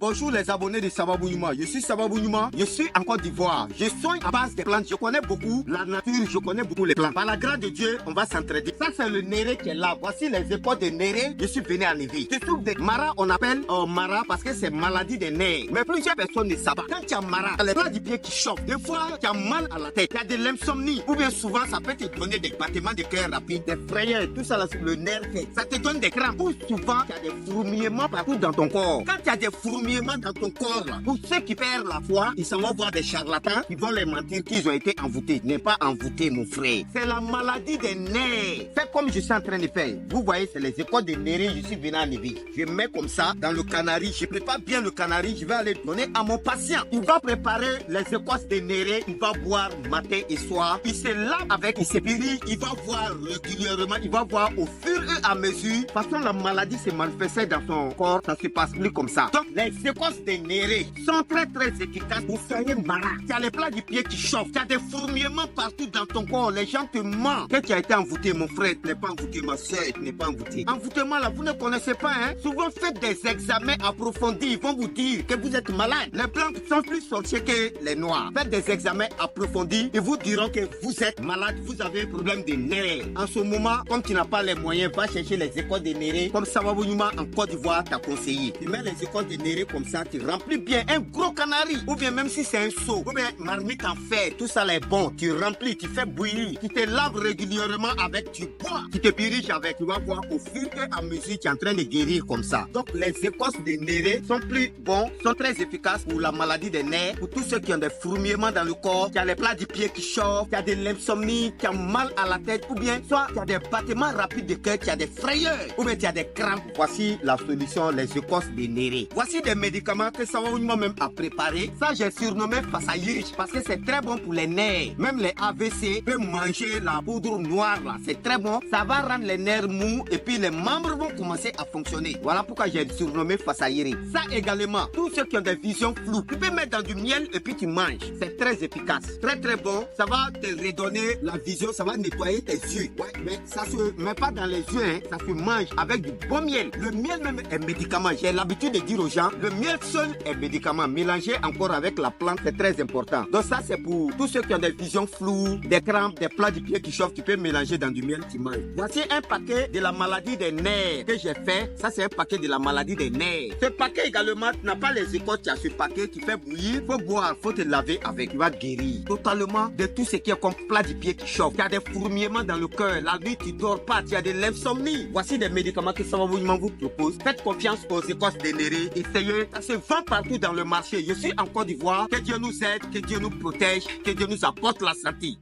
Bonjour les abonnés de Sababou Numa. Je suis Sababou Numa. Je suis en Côte d'Ivoire. Je soigne à base des plantes. Je connais beaucoup la nature. Je connais beaucoup les plantes. Par la grâce de Dieu, on va s'entraider. Ça, c'est le néré qui est là. Voici les époques de néré. Je suis venu en éveil. Tu trouves des maras, on appelle maras parce que c'est maladie des nerfs. Mais plusieurs personnes ne savent pas. Quand tu as maras, tu as les plats du pied qui chauffent. Des fois, tu as mal à la tête. Tu as de l'insomnie. Ou bien souvent, ça peut te donner des battements de cœur rapides, des frayeurs. Tout ça, là, c'est le nerf fait. Ça te donne des crampes. Ou souvent, tu as des fourmillements partout dans ton corps. Quand tu as des fourmillements dans ton corps, pour ceux qui perdent la foi, ils s'en vont voir des charlatans qui vont les mentir qu'ils ont été envoûtés. N'est pas envoûté, mon frère. C'est la maladie des nerfs. Faites comme je suis en train de faire. Vous voyez, c'est les écoles des nerfs. Je suis venu en éveil. Je mets comme ça dans le canari. Je prépare bien le canari. Je vais aller donner à mon patient. Il va préparer les écoles des nerfs. Il va boire matin et soir. Il se lave avec, il se purifie. Il va voir régulièrement. Il va voir au fur et à mesure. Parce que la maladie se manifeste dans son corps. Ça se passe plus comme ça. Donc, les écoles des nerfs sont très efficaces pour soigner malade. Tu as les plats du pied qui chauffent, tu as des fourmillements partout dans ton corps, les gens te mentent. Que tu as été envoûté, mon frère, tu n'es pas envoûté, ma soeur, tu n'es pas envoûté. Envoûtement là, vous ne connaissez pas, hein. Souvent faites des examens approfondis, ils vont vous dire que vous êtes malade. Les blancs sont plus sorciers que les noirs. Faites des examens approfondis, ils vous diront que vous êtes malade, vous avez un problème de nerfs. En ce moment, comme tu n'as pas les moyens, va chercher les écoles de nerfs, comme Sababou Numa en Côte d'Ivoire t'a conseillé. Tu mets les écoles de nerfs comme ça, tu remplis bien un gros canari, ou bien même si c'est un seau, ou bien marmite en fer, tout ça là est bon, tu remplis, tu fais bouillir, tu te laves régulièrement avec, tu bois, tu te purifies avec, tu vas voir au fur et à mesure tu es en train de guérir comme ça. Donc les écorces de néré sont plus bons, sont très efficaces pour la maladie des nerfs, pour tous ceux qui ont des fourmillements dans le corps, tu as les plats du pied qui chauffent, tu as de l'insomnie, tu as mal à la tête, ou bien soit tu as des battements rapides de cœur, tu as des frayeurs, ou bien tu as des crampes. Voici la solution, les écorces de néré. Voici des médicaments que ça va moi-même à préparer. Ça, j'ai surnommé Fasayirich parce que c'est très bon pour les nerfs. Même les AVC peuvent manger la poudre noire là. C'est très bon. Ça va rendre les nerfs mous et puis les membres vont commencer à fonctionner. Voilà pourquoi j'ai surnommé Fasayirich. Ça également, tous ceux qui ont des visions floues, tu peux mettre dans du miel et puis tu manges. C'est très efficace. Très bon. Ça va te redonner la vision. Ça va nettoyer tes yeux. Ouais, mais ça se met pas dans les yeux. Hein. Ça se mange avec du bon miel. Le miel même est médicament. J'ai l'habitude de dire aux gens, le miel seul est médicament. Mélanger encore avec la plante, c'est très important. Donc ça, c'est pour tous ceux qui ont des visions floues, des crampes, des plats du pied qui chauffent, tu peux mélanger dans du miel, tu manges. Voici un paquet de la maladie des nerfs que j'ai fait. Ça, c'est un paquet de la maladie des nerfs. Ce paquet également, tu n'as pas les écoles, tu as ce paquet, tu fais bouillir, faut boire, faut te laver avec, tu vas guérir totalement de tout ce qui est comme plat du pied qui chauffe. Tu as des fourmillements dans le cœur, la nuit tu dors pas, tu as de l'insomnie. Voici des médicaments que Sababou Numa vous propose. Faites confiance aux écorces de néré, essayez, ça se vend partout dans le marché. Je suis en Côte d'Ivoire. Que Dieu nous aide, que Dieu nous protège, que Dieu nous apporte la santé.